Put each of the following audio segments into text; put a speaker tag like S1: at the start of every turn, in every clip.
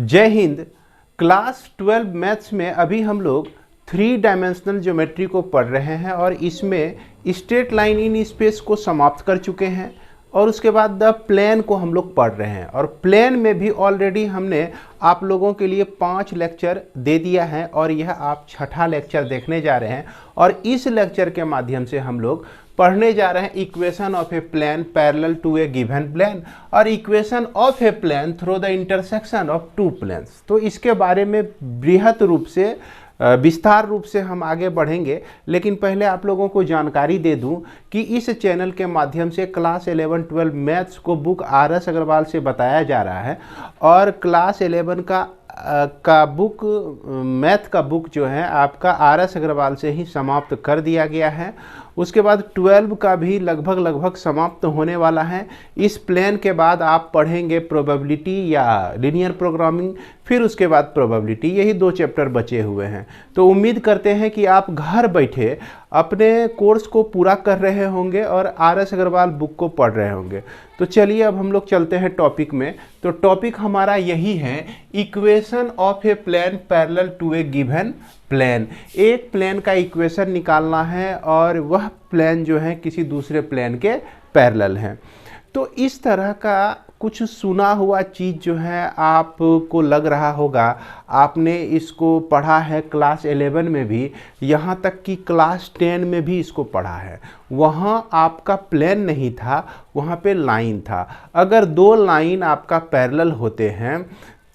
S1: जय Hind. Class 12 maths में अभी हम लोग 3 डायमेंशनल ज्योमेट्री को पढ़ रहे हैं और इसमें स्ट्रेट लाइन इन स्पेस को समाप्त कर चुके हैं और उसके बाद द प्लेन को हम लोग पढ़ रहे हैं। और प्लेन में भी ऑलरेडी हमने आप लोगों के लिए 5 लेक्चर दे दिया है और यह आप छठा लेक्चर देखने जा रहे हैं। और इस लेक्चर के माध्यम से हम लोग पढ़ने जा रहे हैं equation of a plane parallel to a given plane और equation of a plane through the intersection of 2 planes. तो इसके बारे में बृहत रूप से विस्तार रूप से हम आगे बढ़ेंगे, लेकिन पहले आप लोगों को जानकारी दे दूं कि इस चैनल के माध्यम से क्लास 11-12 मैथ्स को बुक RS अग्रवाल से बताया जा रहा है और क्लास 11 का बुक मैथ का बुक जो है आपका RS अग्रवाल से ही समाप्त कर दिया गया है। उसके बाद 12 का भी लगभग समाप्त होने वाला है। इस प्लेन के बाद आप पढ़ेंगे प्रोबेबिलिटी या लीनियर प्रोग्रामिंग, फिर उसके बाद प्रोबेबिलिटी। यही 2 चैप्टर बचे हुए हैं। तो उम्मीद करते हैं कि आप घर बैठे अपने कोर्स को पूरा कर रहे होंगे और RS अग्रवाल बुक को पढ़ रहे होंगे। तो चलिए अब हम लोग चलते हैं टॉपिक में। तो टॉपिक हमारा यही है, equation of a plane parallel to a given plane. एक प्लेन का इक्वेशन निकालना है और वह प्लेन जो है किसी दूसरे प्लेन के पैरेलल है। तो इस तरह का कुछ सुना हुआ चीज़ जो है आपको लग रहा होगा, आपने इसको पढ़ा है क्लास 11 में भी, यहाँ तक कि क्लास 10 में भी इसको पढ़ा है। वहाँ आपका प्लेन नहीं था, वहाँ पे लाइन था। अगर 2 लाइन आपका पैरेलल होते हैं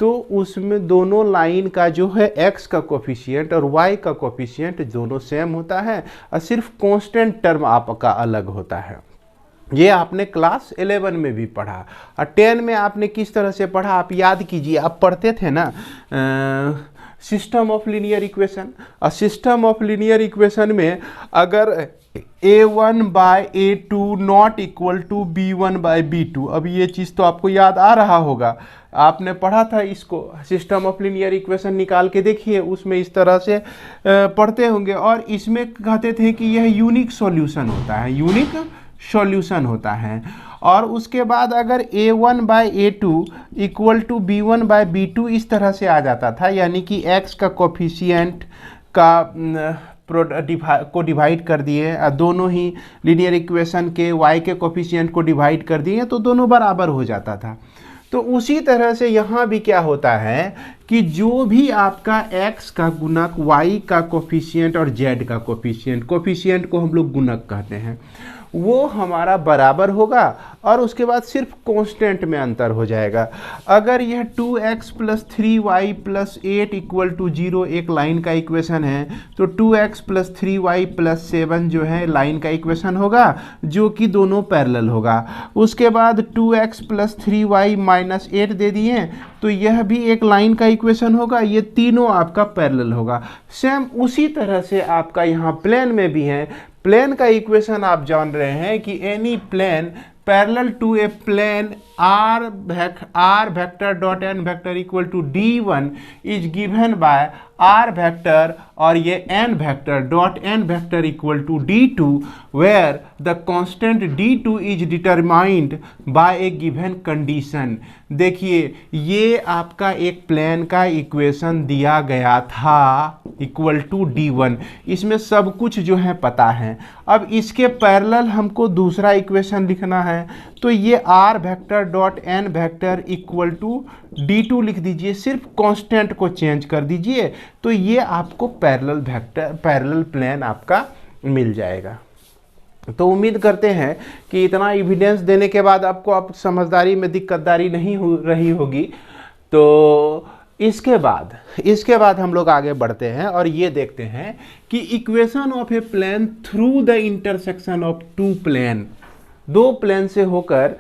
S1: तो उसमें दोनों लाइन का जो है x का कोफिशिएंट और y का कोफिशिएंट दोनों सेम होता है और सिर्फ कांस्टेंट टर्म आपका अलग होता है। ये आपने क्लास 11 में भी पढ़ा और 10 में आपने किस तरह से पढ़ा आप याद कीजिए। आप पढ़ते थे ना सिस्टम ऑफ लीनियर इक्वेशन, और सिस्टम ऑफ लीनियर इक्वेशन में अगर a1 by a2 not equal to b1 by b2, अब ये चीज़ तो आपको याद आ रहा होगा, आपने पढ़ा था इसको। सिस्टम ऑफ लीनियर इक्वेशन निकाल के देखिए, उसमें इस तरह से पढ़ते होंगे और इसमें कहते थे कि यह यूनिक सॉल्यूशन होता है, यूनिक सॉल्यूशन होता है। और उसके बाद अगर a1 by a2 equal to b1 by b2 इस तरह से आ जाता था, यानी कि x का कोफिशिएंट को डिवाइड कर दिए, दोनों ही लीनियर इक्वेशन के y के कोफिशिएंट को डिवाइड कर दिए तो दोनों बराबर हो जाता था। तो उसी तरह से यहाँ भी क्या होता है कि जो भी आपका x का गुणक y का कोफिशिएंट और z का कोफिशिएंट को हम लोग गुणक कहते हैं, वो हमारा बराबर होगा और उसके बाद सिर्फ कांस्टेंट में अंतर हो जाएगा। अगर यह 2x plus 3y plus 8 equal to 0 एक लाइन का इक्वेशन है तो 2x प्लस 3y प्लस 7 जो है लाइन का इक्वेशन होगा जो कि दोनों पैरेलल होगा। उसके बाद 2x प्लस 3y माइनस 8 दे दिए तो यह भी एक लाइन का इक्वेशन होगा, ये तीनों आपका पैरेलल होगा। सेम उसी तरह से आपका यहाँ प्लेन में भी है। प्लेन का इक्वेशन आप जान रहे हैं कि any plane parallel to a plane r vector dot n vector equal to d1 is given by r vector और ये n vector dot n vector equal to d2 where the constant d2 is determined by a given condition. देखिए ये आपका एक plane का equation दिया गया था इक्वल टू d1, इसमें सब कुछ जो है पता है। अब इसके पैरेलल हमको दूसरा इक्वेशन लिखना है तो ये r vector dot n vector equal to d2 लिख दीजिए, सिर्फ कांस्टेंट को चेंज कर दीजिए तो ये आपको पैरेलल प्लेन आपका मिल जाएगा। तो उम्मीद करते हैं कि इतना एविडेंस देने के बाद आपको आप समझदारी में दिक्कतदारी नहीं हो रही होगी। तो इसके बाद हम लोग आगे बढ़ते हैं और ये देखते हैं कि equation of a plane through the intersection of 2 plane. 2 plane से होकर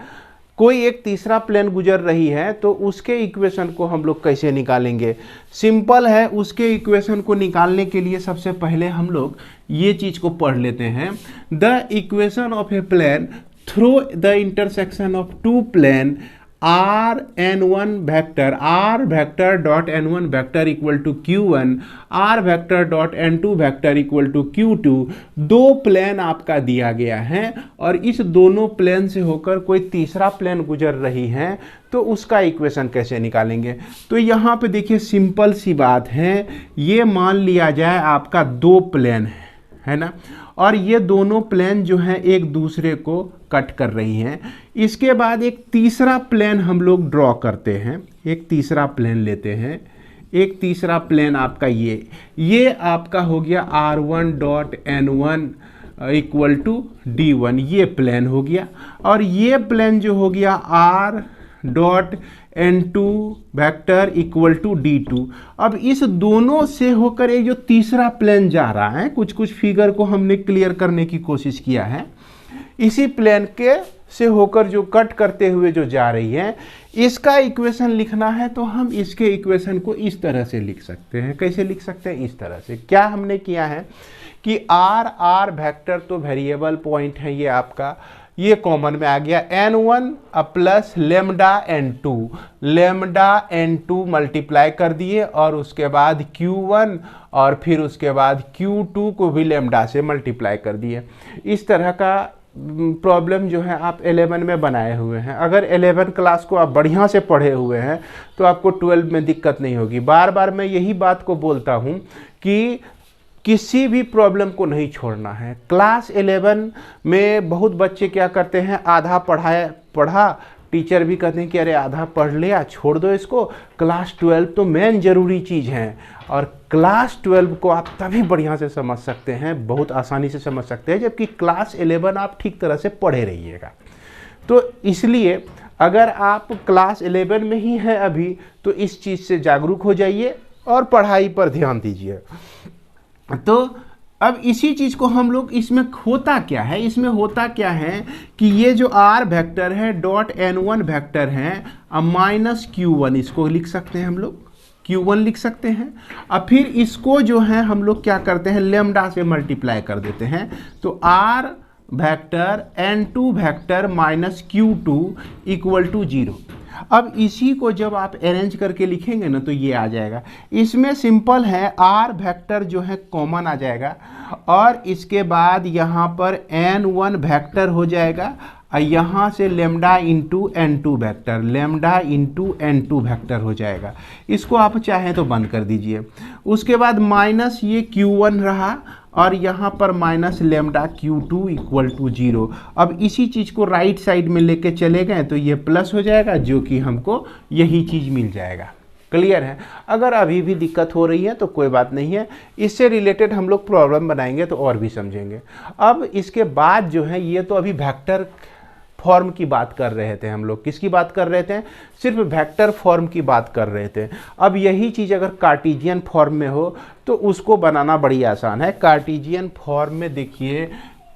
S1: कोई एक तीसरा प्लेन गुजर रही है तो उसके इक्वेशन को हम लोग कैसे निकालेंगे। सिंपल है, उसके इक्वेशन को निकालने के लिए सबसे पहले हम लोग ये चीज़ को पढ़ लेते हैं। The equation of a plane through the intersection of 2 plane are n one vector r vector dot n one vector equal to q one, r vector dot n two vector equal to q two, दो plane आपका दिया गया है और इस दोनों plane से होकर कोई तीसरा प्लेन गुजर रही है, तो उसका इक्वेशन कैसे निकालेंगे। तो यहाँ पे देखिए सिंपल सी बात है, ये मान लिया जाए आपका दो प्लेन है ना, और ये दोनों प्लेन जो हैं एक दूसरे को कट कर रही हैं। इसके बाद एक तीसरा प्लेन हम लोग ड्रॉ करते हैं, एक तीसरा प्लेन लेते हैं, एक तीसरा प्लेन आपका ये आपका हो गया r1 dot n1 equal to d1, ये प्लेन हो गया। और ये प्लेन जो हो गया r dot n2 vector equal to d2। अब इस दोनों से होकर एक जो तीसरा प्लेन जा रहा है, कुछ कुछ फिगर को हमने क्लियर करने की कोशिश किया है, इसी प्लेन के से होकर जो कट करते हुए जो जा रही है, इसका इक्वेशन लिखना है तो हम इसके इक्वेशन को इस तरह से लिख सकते हैं। कैसे लिख सकते हैं? इस तरह से। क्या हमने किया है कि आर वेक्टर तो वेरिएबल पॉइंट है, ये आपका ये कॉमन में आ गया, n1 plus lambda n2 multiply कर दिए और उसके बाद q1 और फिर उसके बाद q2 को भी लेमडा से मल्टीप्लाई कर दिए। इस तरह का प्रॉब्लम जो है आप 11 में बनाए हुए हैं। अगर 11 क्लास को आप बढ़िया से पढ़े हुए हैं तो आपको 12 में दिक्कत नहीं होगी। बार बार मैं यही बात को बोलता हूँ कि किसी भी प्रॉब्लम को नहीं छोड़ना है। क्लास 11 में बहुत बच्चे क्या करते हैं, आधा पढ़ा, टीचर भी कहते हैं कि अरे आधा पढ़ लिया, छोड़ दो इसको। क्लास 12 तो मेन ज़रूरी चीज़ है, और क्लास 12 को आप तभी बढ़िया से समझ सकते हैं, बहुत आसानी से समझ सकते हैं, जबकि क्लास 11 आप ठीक तरह से पढ़े रहिएगा। तो इसलिए अगर आप क्लास 11 में ही हैं अभी, तो इस चीज़ से जागरूक हो जाइए और पढ़ाई पर ध्यान दीजिए। तो अब इसी चीज़ को हम लोग, इसमें होता क्या है, इसमें होता क्या है कि ये जो r वेक्टर है डॉट n1 वेक्टर है, अब माइनस q1 इसको लिख सकते हैं हम लोग, q1 लिख सकते हैं। अब फिर इसको जो है हम लोग क्या करते हैं, लेमडा से मल्टीप्लाई कर देते हैं, तो r vector n2 vector minus q2 equal to 0। अब इसी को जब आप अरेंज करके लिखेंगे ना तो ये आ जाएगा। इसमें सिंपल है, r वेक्टर जो है कॉमन आ जाएगा और इसके बाद यहाँ पर n1 वेक्टर हो जाएगा और यहाँ से lambda into n2 vector, lambda into n2 vector हो जाएगा। इसको आप चाहें तो बंद कर दीजिए। उसके बाद माइनस ये q1 रहा और यहाँ पर minus lambda q2 equal to 0। अब इसी चीज़ को राइट साइड में लेके चले गए तो ये प्लस हो जाएगा, जो कि हमको यही चीज़ मिल जाएगा। क्लियर है? अगर अभी भी दिक्कत हो रही है तो कोई बात नहीं है, इससे रिलेटेड हम लोग प्रॉब्लम बनाएंगे तो और भी समझेंगे। अब इसके बाद जो है, ये तो अभी वेक्टर फॉर्म की बात कर रहे थे हम लोग। किसकी बात कर रहे थे? सिर्फ वेक्टर फॉर्म की बात कर रहे थे। अब यही चीज़ अगर कार्टेशियन फॉर्म में हो तो उसको बनाना बड़ी आसान है। कार्टेशियन फॉर्म में देखिए,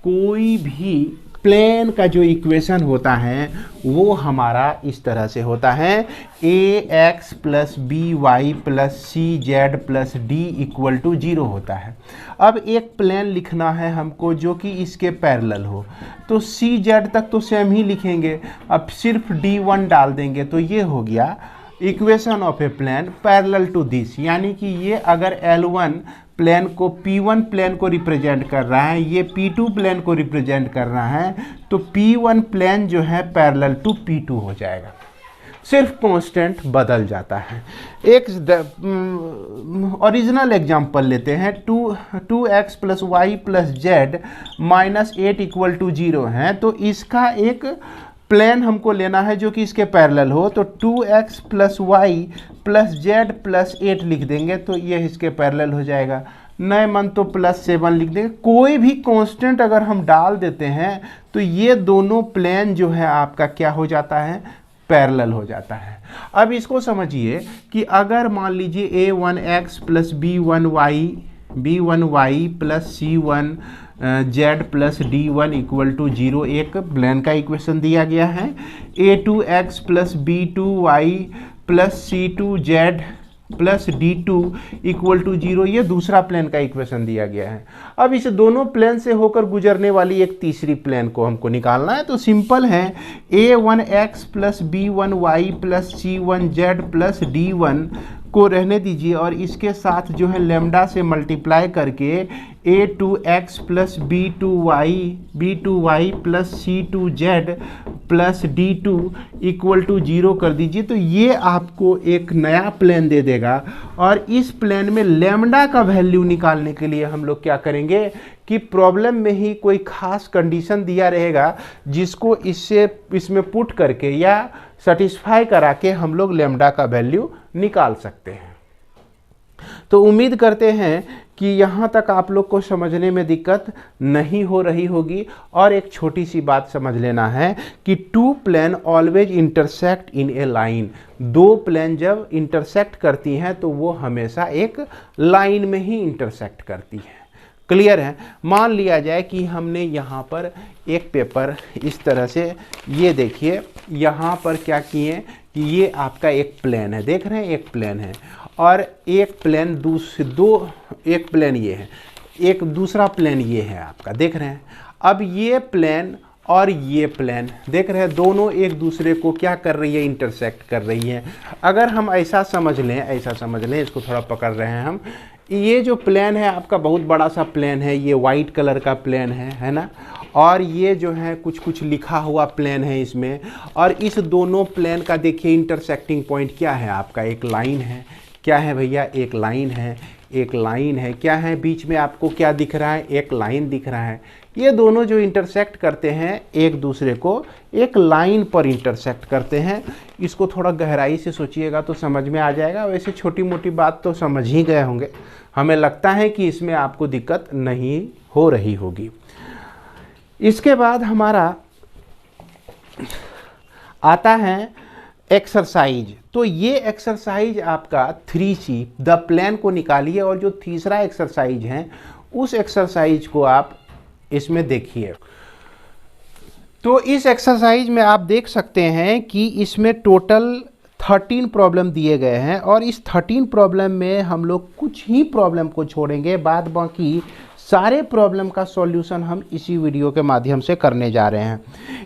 S1: कोई भी प्लेन का जो इक्वेशन होता है वो हमारा इस तरह से होता है, ax plus b y plus c z plus d equal to 0 होता है। अब एक प्लेन लिखना है हमको जो कि इसके पैरेलल हो, तो सी जेड तक तो सेम ही लिखेंगे, अब सिर्फ d1 डाल देंगे तो ये हो गया equation of a plane parallel to this. यानी कि ये अगर L1 प्लेन को P1 प्लेन को रिप्रेजेंट कर रहा है, ये P2 प्लेन को रिप्रेजेंट कर रहा है, तो P1 प्लेन जो है पैरेलल टू P2 हो जाएगा। सिर्फ कांस्टेंट बदल जाता है। एक ओरिजिनल एग्जांपल लेते हैं, 2x plus y plus z minus 8 equal to 0 है, तो इसका एक प्लेन हमको लेना है जो कि इसके पैरेलल हो, तो 2x plus y plus z plus 8 लिख देंगे तो ये इसके पैरेलल हो जाएगा। नए मन तो प्लस 7 लिख देंगे। कोई भी कांस्टेंट अगर हम डाल देते हैं तो ये दोनों प्लेन जो है आपका क्या हो जाता है, पैरेलल हो जाता है। अब इसको समझिए कि अगर मान लीजिए a1x plus b1y plus c1 z plus d1 equal to 0 एक प्लेन का इक्वेशन दिया गया है, a2x plus b2y plus c2z plus D2 equal to 0, ये दूसरा प्लेन का इक्वेशन दिया गया है। अब इस दोनों प्लेन से होकर गुजरने वाली एक तीसरी प्लेन को हमको निकालना है। तो सिंपल है, A1x plus B1y plus C1z plus D1 को रहने दीजिए और इसके साथ जो है लेमडा से मल्टीप्लाई करके A2x plus B2y plus C2z plus D2 equal to 0 कर दीजिए। तो ये आपको एक नया प्लेन दे देगा और इस प्लेन में लेमडा का वैल्यू निकालने के लिए हम लोग क्या करेंगे कि प्रॉब्लम में ही कोई खास कंडीशन दिया रहेगा जिसको इसमें पुट करके या सेटिस्फाई करा के हम लोग लेमडा का वैल्यू निकाल सकते हैं। तो उम्मीद करते हैं कि यहाँ तक आप लोग को समझने में दिक्कत नहीं हो रही होगी। और एक छोटी सी बात समझ लेना है कि two plane always intersect in a line. दो प्लेन जब इंटरसेक्ट करती हैं तो वो हमेशा एक लाइन में ही इंटरसेक्ट करती हैं। क्लियर है? मान लिया जाए कि हमने यहाँ पर एक पेपर इस तरह से, ये देखिए यहाँ पर क्या किए कि ये आपका एक प्लेन है, देख रहे हैं एक प्लेन है और एक प्लेन एक प्लेन ये है, एक दूसरा प्लेन ये है आपका, देख रहे हैं। अब ये प्लेन और ये प्लेन देख रहे हैं, दोनों एक दूसरे को क्या कर रही है, इंटरसेक्ट कर रही है। अगर हम ऐसा समझ लें, इसको थोड़ा पकड़ रहे हैं हम, ये जो प्लेन है आपका बहुत बड़ा सा प्लेन है, ये वाइट कलर का प्लेन है ना, और ये जो है कुछ कुछ लिखा हुआ प्लेन है इसमें। और इस दोनों प्लेन का देखिए इंटरसेक्टिंग पॉइंट क्या है आपका, एक लाइन है। क्या है भैया? एक लाइन है, एक लाइन है। क्या है बीच में आपको क्या दिख रहा है? एक लाइन दिख रहा है। ये दोनों जो इंटरसेक्ट करते हैं एक दूसरे को एक लाइन पर इंटरसेक्ट करते हैं। इसको थोड़ा गहराई से सोचिएगा तो समझ में आ जाएगा। वैसे छोटी मोटी बात तो समझ ही गए होंगे, हमें लगता है कि इसमें आपको दिक्कत नहीं हो रही होगी। इसके बाद हमारा आता है एक्सरसाइज। तो ये एक्सरसाइज आपका 3C द प्लान को निकालिए और जो तीसरा एक्सरसाइज है उस एक्सरसाइज को आप इसमें देखिए। तो इस एक्सरसाइज में आप देख सकते हैं कि इसमें टोटल 13 प्रॉब्लम दिए गए हैं और इस 13 प्रॉब्लम में हम लोग कुछ ही प्रॉब्लम को छोड़ेंगे, बाद बाकी सारे प्रॉब्लम का सॉल्यूशन हम इसी वीडियो के माध्यम से करने जा रहे हैं।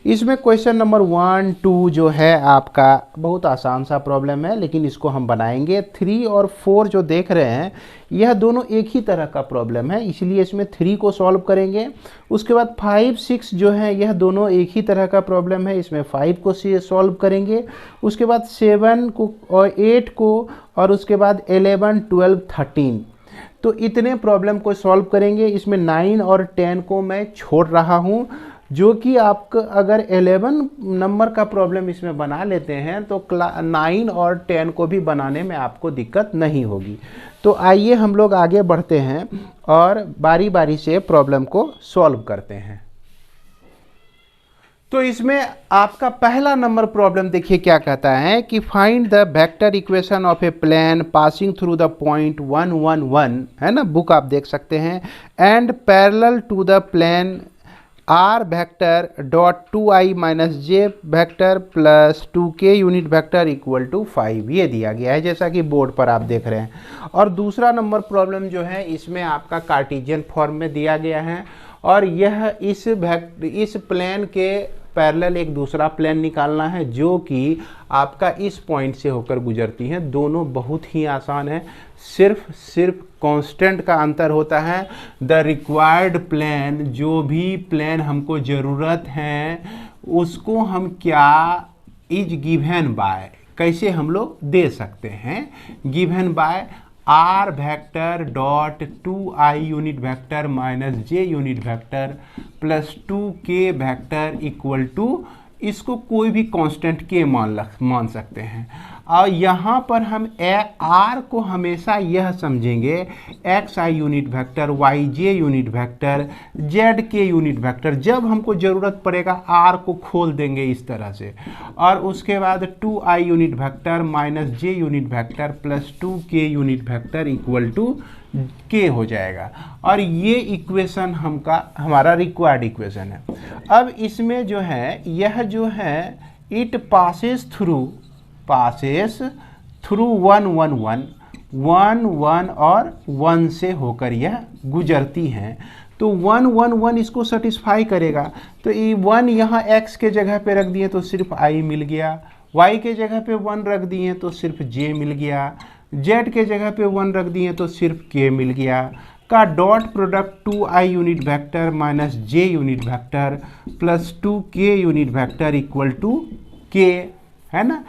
S1: इसमें क्वेश्चन नंबर 1, 2 जो है आपका बहुत आसान सा प्रॉब्लम है, लेकिन इसको हम बनाएंगे। 3 और 4 जो देख रहे हैं यह दोनों एक ही तरह का प्रॉब्लम है, इसलिए इसमें 3 को सॉल्व करेंगे। उसके बाद 5, 6 जो है यह दोनों एक ही तरह का प्रॉब्लम है, इसमें 5 को सॉल्व करेंगे। उसके बाद 7 को और 8 को और उसके बाद 11, 12, 13 तो इतने प्रॉब्लम को सॉल्व करेंगे। इसमें 9 और 10 को मैं छोड़ रहा हूँ, जो कि आपका अगर 11 नंबर का प्रॉब्लम इसमें बना लेते हैं तो 9 और 10 को भी बनाने में आपको दिक्कत नहीं होगी। तो आइए हम लोग आगे बढ़ते हैं और बारी बारी से प्रॉब्लम को सॉल्व करते हैं। तो इसमें आपका पहला नंबर प्रॉब्लम देखिए क्या कहता है कि find the vector equation of a plane passing through the point 1, 1, 1 है ना, बुक आप देख सकते हैं, and parallel to the plane r vector dot 2i minus j vector plus 2k unit vector equal to 5। ये दिया गया है जैसा कि बोर्ड पर आप देख रहे हैं। और दूसरा नंबर प्रॉब्लम जो है इसमें आपका कार्टेशियन फॉर्म में दिया गया है और यह इस प्लेन के पैरेलल एक दूसरा प्लेन निकालना है जो कि आपका इस पॉइंट से होकर गुजरती हैं। दोनों बहुत ही आसान है, सिर्फ कांस्टेंट का अंतर होता है। द रिक्वायर्ड प्लेन, जो भी प्लेन हमको ज़रूरत है उसको हम क्या इज गिवन बाय, कैसे हम लोग दे सकते हैं, given by r vector dot 2i unit vector minus j unit vector plus 2k vector equal to, इसको कोई भी कांस्टेंट के मान सकते हैं। और यहाँ पर हम आर को हमेशा यह समझेंगे xi unit vector, yj unit vector, zk unit vector. जब हमको ज़रूरत पड़ेगा आर को खोल देंगे इस तरह से, और उसके बाद 2i unit vector minus j unit vector plus 2k unit vector equal to k हो जाएगा। और ये इक्वेशन हमारा रिक्वायर्ड इक्वेशन है। अब इसमें जो है यह जो है इट पासेस थ्रू 1, 1, 1 1 1 और 1 से होकर यह गुजरती हैं। तो 1 1 1 इसको सेटिस्फाई करेगा। तो ये 1 यहाँ x के जगह पे रख दिए तो सिर्फ i मिल गया, y के जगह पे 1 रख दिए तो सिर्फ j मिल गया, z के जगह पे 1 रख दिए तो सिर्फ k मिल गया, का dot product 2i unit vector minus j unit vector plus 2k unit vector equal to k, है ना।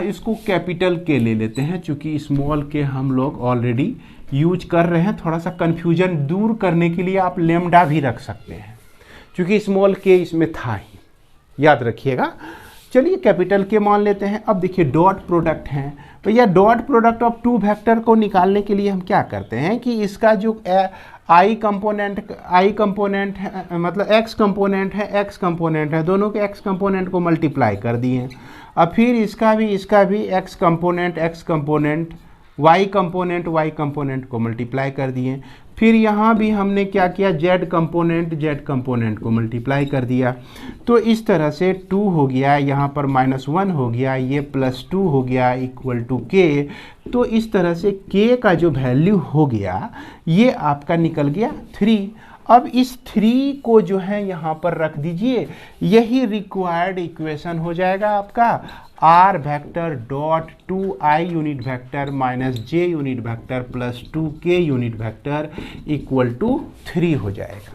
S1: इसको कैपिटल के ले लेते हैं, चूंकि स्मॉल के हम लोग ऑलरेडी यूज कर रहे हैं। थोड़ा सा कन्फ्यूजन दूर करने के लिए आप लेमडा भी रख सकते हैं, क्योंकि स्मॉल के इसमें था ही, याद रखिएगा। चलिए कैपिटल के मान लेते हैं। अब देखिए डॉट प्रोडक्ट है, भैया dot product of two vector को निकालने के लिए हम क्या करते हैं कि इसका जो आई कंपोनेंट है, मतलब एक्स कंपोनेंट है, दोनों के एक्स कंपोनेंट को मल्टीप्लाई कर दिए। अब फिर इसका भी एक्स कंपोनेंट वाई कंपोनेंट को मल्टीप्लाई कर दिए। फिर यहाँ भी हमने क्या किया, जेड कंपोनेंट को मल्टीप्लाई कर दिया। तो इस तरह से 2 हो गया, यहाँ पर -1 हो गया, ये +2 हो गया इक्वल टू k। तो इस तरह से k का जो वैल्यू हो गया ये आपका निकल गया 3। अब इस 3 को जो है यहाँ पर रख दीजिए, यही रिक्वायर्ड इक्वेशन हो जाएगा आपका r vector dot 2i unit vector minus j unit vector plus 2k unit vector equal to 3 हो जाएगा।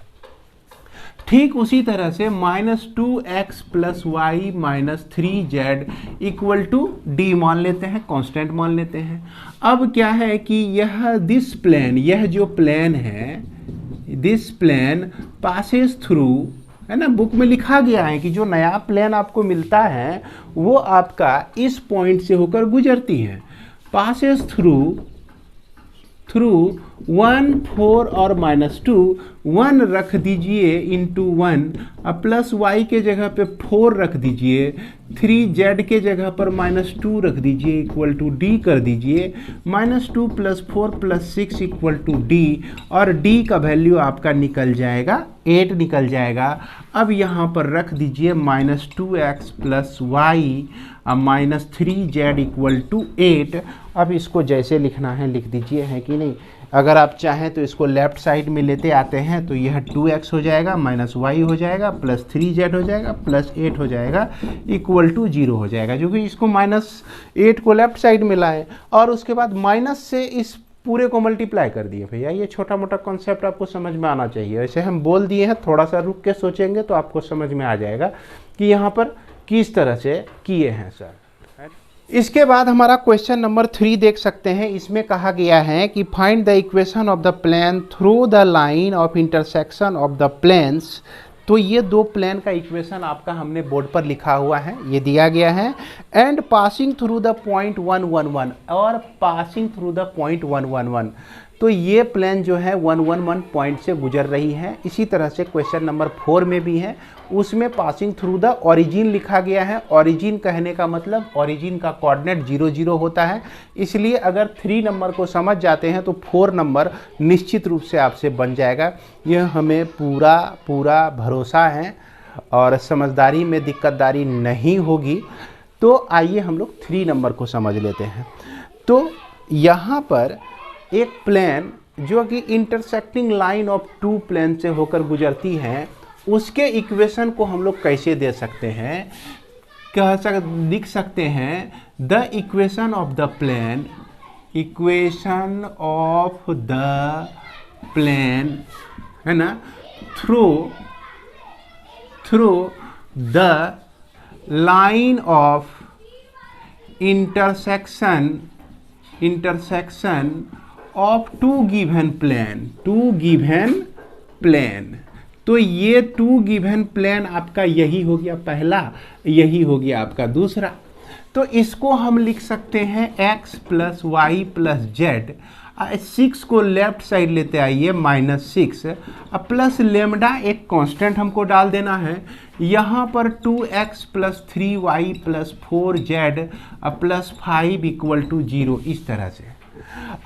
S1: ठीक उसी तरह से -2x plus y minus 3z equal to d मान लेते हैं, कांस्टेंट मान लेते हैं। अब क्या है कि यह जो प्लेन है, दिस प्लेन पासेस थ्रू, है ना, बुक में लिखा गया है कि जो नया प्लेन आपको मिलता है वो आपका इस पॉइंट से होकर गुजरती है। पासेस थ्रू 1 4 और -2, 1 रख दीजिए इंटू 1, अब प्लस y के जगह पे 4 रख दीजिए, 3z के जगह पर -2 रख दीजिए इक्वल टू d कर दीजिए, -2 + 4 + 6 इक्वल टू d, और d का वैल्यू आपका निकल जाएगा 8 निकल जाएगा। अब यहाँ पर रख दीजिए -2x + y -3z equal to 8। अब इसको जैसे लिखना है लिख दीजिए, है कि नहीं। अगर आप चाहें तो इसको लेफ्ट साइड में लेते आते हैं तो यह 2x हो जाएगा, -y हो जाएगा, +3z हो जाएगा, +8 हो जाएगा इक्वल टू 0 हो जाएगा, जो कि इसको -8 को लेफ्ट साइड में लाएं और उसके बाद माइनस से इस पूरे को मल्टीप्लाई कर दिए। भैया ये छोटा मोटा कॉन्सेप्ट आपको समझ में आना चाहिए। वैसे हम बोल दिए हैं, थोड़ा सा रुक के सोचेंगे तो आपको समझ में आ जाएगा कि यहाँ पर किस तरह से किए हैं सर। इसके बाद हमारा क्वेश्चन नंबर 3 देख सकते हैं। इसमें कहा गया है कि find the equation of the plane through the line of intersection of the planes. तो ये दो प्लेन का इक्वेशन आपका हमने बोर्ड पर लिखा हुआ है, ये दिया गया है। And passing through the point 1 1 1 और पासिंग थ्रू द पॉइंट 1 1 1। तो ये प्लेन जो है 1 1 1 पॉइंट से गुजर रही है। इसी तरह से क्वेश्चन नंबर 4 में भी है, उसमें पासिंग थ्रू द ओरिजिन लिखा गया है। ओरिजिन कहने का मतलब ओरिजिन का कोऑर्डिनेट 0 0 होता है, इसलिए अगर 3 नंबर को समझ जाते हैं तो 4 नंबर निश्चित रूप से आपसे बन जाएगा। यह हमें पूरा भरोसा है और समझदारी में दिक्कतदारी नहीं होगी। तो आइए हम लोग 3 नंबर को समझ लेते हैं। तो यहाँ पर एक प्लेन जो कि इंटरसेक्टिंग लाइन ऑफ 2 प्लेन से होकर गुजरती है, उसके इक्वेशन को हम लोग कैसे दे सकते हैं, लिख सकते हैं the equation of the plane, equation of the plane, है ना, through the line of intersection of 2 given plane. तो ये 2 गिवन प्लेन आपका यही हो गया पहला, यही हो गया आपका दूसरा। तो इसको हम लिख सकते हैं x + y + z। 6 को लेफ्ट साइड लेते आइए, -6, अब प्लस लेमडा एक कांस्टेंट हमको डाल देना है। यहाँ पर 2x + 3y + 4z +5 equal to 0, इस तरह से।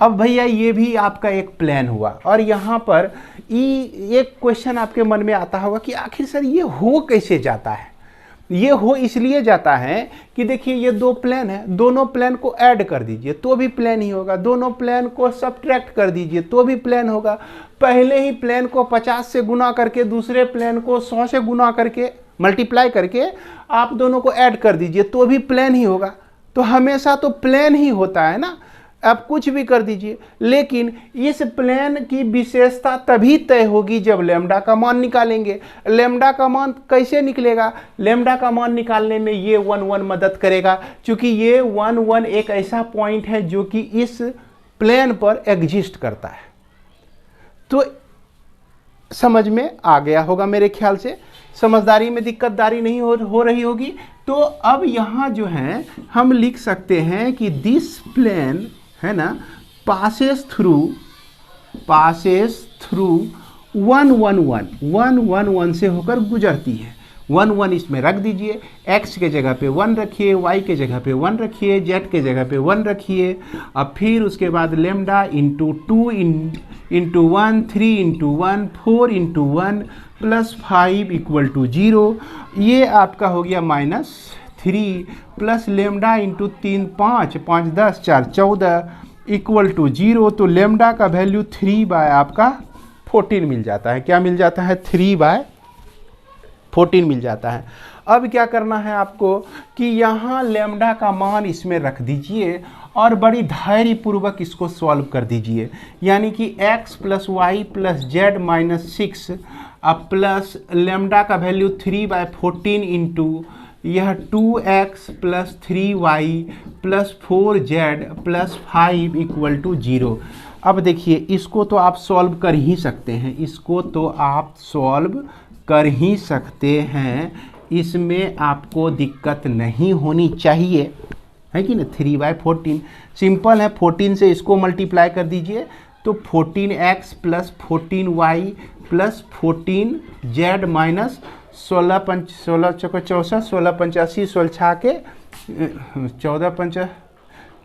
S1: अब भैया ये भी आपका एक प्लान हुआ। और यहाँ पर एक क्वेश्चन आपके मन में आता होगा कि आखिर सर ये हो कैसे जाता है, ये हो इसलिए जाता है कि देखिए ये दो प्लेन है, दोनों प्लेन को ऐड कर दीजिए तो भी प्लेन ही होगा, दोनों प्लेन को सब्ट्रैक्ट कर दीजिए तो भी प्लेन होगा। पहले ही प्लेन को 50 से गुना करके दूसरे प्लेन को 100 से गुना करके मल्टीप्लाई करके आप दोनों को ऐड कर दीजिए तो भी प्लेन ही होगा। तो हमेशा तो प्लेन ही होता है ना, आप कुछ भी कर दीजिए। लेकिन इस प्लेन की विशेषता तभी तय होगी जब लेम्डा का मान निकालेंगे। लेम्डा का मान कैसे निकलेगा? लेम्डा का मान निकालने में ये 1 1 मदद करेगा, क्योंकि ये 1 1 एक ऐसा पॉइंट है जो कि इस प्लेन पर एग्जिस्ट करता है। तो समझ में आ गया होगा मेरे ख्याल से, समझदारी में दिक्कतदारी नहीं हो रही होगी। तो अब यहाँ जो है हम लिख सकते हैं कि दिस प्लेन है ना पासेस थ्रू 1 1 1 1 से होकर गुजरती है। 1 1 इसमें रख दीजिए, x के जगह पे 1 रखिए, y के जगह पे 1 रखिए, z के जगह पे 1 रखिए। अब फिर उसके बाद lambda into 2 into 1, 3 into 1, 4 into 1 plus 5 equal to 0। ये आपका हो गया -3 plus lambda into 3 5 5 10 4 14 equal to 0। तो लेम्डा का वैल्यू 3/14 मिल जाता है। क्या मिल जाता है? 3/14 मिल जाता है। अब क्या करना है आपको कि यहाँ लेम्डा का मान इसमें रख दीजिए और बड़ी धैर्यपूर्वक इसको सॉल्व कर दीजिए। यानी कि x plus y plus z minus 6 अब प्लस लेम्डा का वैल्यू 3/14 इंटू यह 2x plus 3y plus 4z plus 5 equal to 0। अब देखिए इसको तो आप सॉल्व कर ही सकते हैं, इसको तो आप सॉल्व कर ही सकते हैं, इसमें आपको दिक्कत नहीं होनी चाहिए, है कि ना। 3/14 सिंपल है, 14 से इसको मल्टीप्लाई कर दीजिए तो 14x plus 14y plus 14z minus 16 चौका 64 16 85 16 के 14 5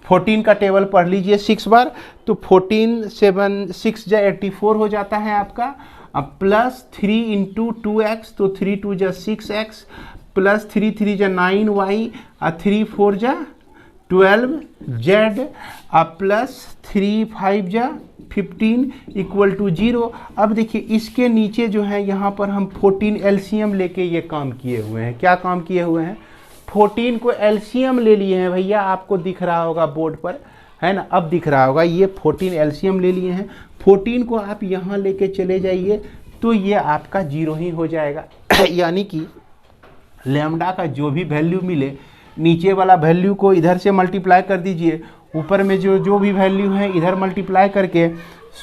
S1: 14 का टेबल पढ़ लीजिए 6 बार तो 14 7 6 जा 84 हो जाता है आपका। अब प्लस 3 इंटू 2x तो 3 2 जा 6x प्लस 3 3 जा 9y और 3 4 जा 12z अब प्लस 3 5 जा 15 इक्वल टू 0। अब देखिए इसके नीचे जो है यहाँ पर हम 14 एलसीएम लेके ये काम किए हुए हैं। क्या काम किए हुए हैं? 14 को एलसीएम ले लिए हैं भैया, आपको दिख रहा होगा बोर्ड पर, है ना, अब दिख रहा होगा। ये 14 एलसीएम ले लिए हैं, 14 को आप यहाँ लेके चले जाइए तो ये आपका 0 ही हो जाएगा। यानी कि लैम्डा का जो भी वैल्यू मिले नीचे वाला वैल्यू को इधर से मल्टीप्लाई कर दीजिए, ऊपर में जो भी वैल्यू है इधर मल्टीप्लाई करके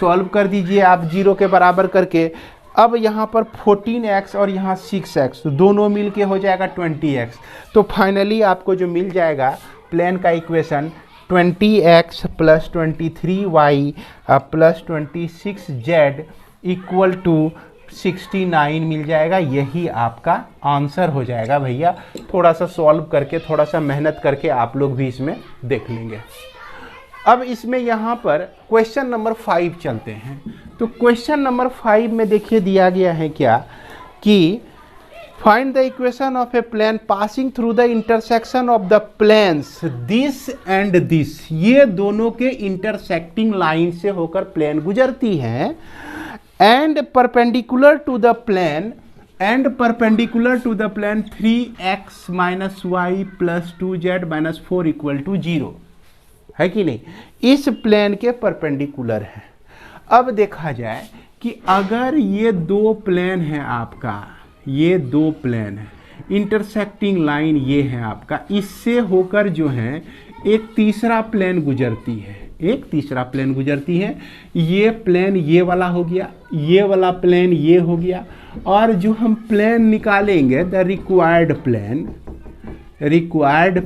S1: सॉल्व कर दीजिए आप 0 के बराबर करके। अब यहाँ पर 14x और यहाँ 6x तो दोनों मिल के हो जाएगा 20x। तो फाइनली आपको जो मिल जाएगा प्लेन का equation 20x plus 23y plus 26z equal to 69 मिल जाएगा। यही आपका आंसर हो जाएगा भैया। थोड़ा सा सॉल्व करके, थोड़ा सा मेहनत करके आप लोग भी इसमें देख लेंगे। अब इसमें यहाँ पर क्वेश्चन नंबर 5 चलते हैं। तो क्वेश्चन नंबर 5 में देखिए दिया गया है क्या कि find the equation of a plane passing through the intersection of the planes this and this. ये दोनों के इंटरसेक्टिंग लाइन से होकर प्लेन गुजरती है and perpendicular to the plane 3x minus y plus 2z minus 4 equal to 0 है कि नहीं, इस प्लेन के परपेंडिकुलर है। अब देखा जाए कि अगर ये दो प्लेन है आपका, ये दो प्लेन है, इंटरसेक्टिंग लाइन ये है आपका, इससे होकर जो है एक तीसरा प्लेन गुजरती है, एक तीसरा प्लेन गुजरती है। ये प्लेन ये वाला हो गया, ये वाला प्लेन ये हो गया, और जो हम प्लेन निकालेंगे द रिक्वायर्ड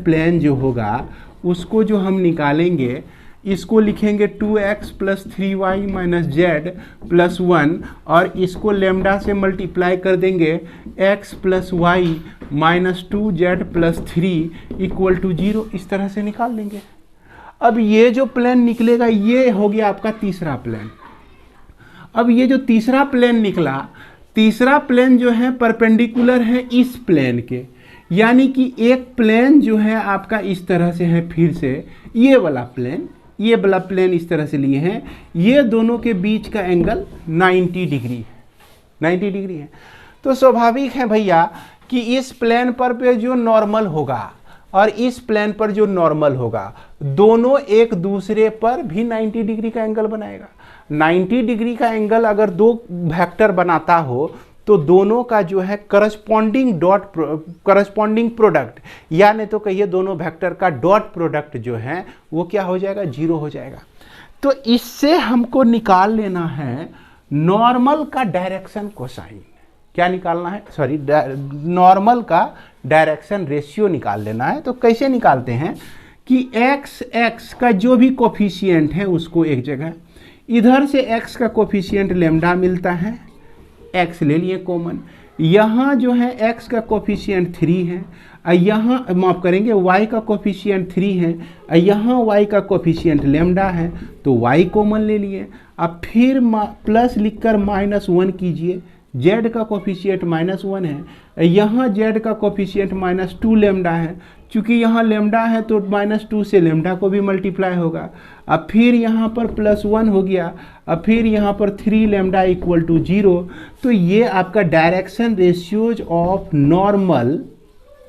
S1: प्लेन जो होगा उसको जो हम निकालेंगे, इसको लिखेंगे 2x plus 3y minus Z plus 1 और इसको लेम्डा से मल्टीप्लाई कर देंगे x plus y minus 2z plus 3 equal to 0। इस तरह से निकाल देंगे। अब ये जो प्लेन निकलेगा ये हो गया आपका तीसरा प्लेन। अब ये जो तीसरा प्लेन निकला, तीसरा प्लेन जो है परपेंडिकुलर है इस प्लेन के, यानी कि एक प्लेन जो है आपका इस तरह से है, फिर से ये वाला प्लेन इस तरह से लिए हैं, ये दोनों के बीच का एंगल 90 डिग्री है, 90 डिग्री है। तो स्वाभाविक है भैया कि इस प्लेन पर पे जो नॉर्मल होगा और इस प्लेन पर जो नॉर्मल होगा, दोनों एक दूसरे पर भी 90 डिग्री का एंगल बनाएगा। 90 डिग्री का एंगल अगर दो वेक्टर बनाता हो तो दोनों का जो है करस्पॉन्डिंग प्रोडक्ट, या नहीं तो कहिए दोनों वेक्टर का डॉट प्रोडक्ट जो है वो क्या हो जाएगा, 0 हो जाएगा। तो इससे हमको निकाल लेना है नॉर्मल का डायरेक्शन कोसाइन। क्या निकालना है, सॉरी, नॉर्मल का डायरेक्शन रेशियो निकाल लेना है। तो कैसे निकालते हैं कि x का जो भी कोफिशिएंट है उसको एक जगह, इधर से x का कोफिशिएंट लेमडा मिलता है, x ले लिए कॉमन, यहाँ जो है x का कोफिशिएंट 3 है, यहाँ माफ करेंगे y का कोफिशिएंट 3 है, यहाँ y का कोफिशिएंट लेमडा है, तो y कॉमन ले लिए। अब फिर प्लस लिखकर -1 कीजिए, z का कोफिशिएंट -1 है, यहाँ z का कोफिशिएंट -2 लेमडा है, चूँकि यहाँ लेमडा है तो -2 से लेमडा को भी मल्टीप्लाई होगा। अब फिर यहाँ पर +1 हो गया, अब फिर यहाँ पर 3 लेमडा इक्वल टू 0। तो ये आपका डायरेक्शन रेशियोज ऑफ नॉर्मल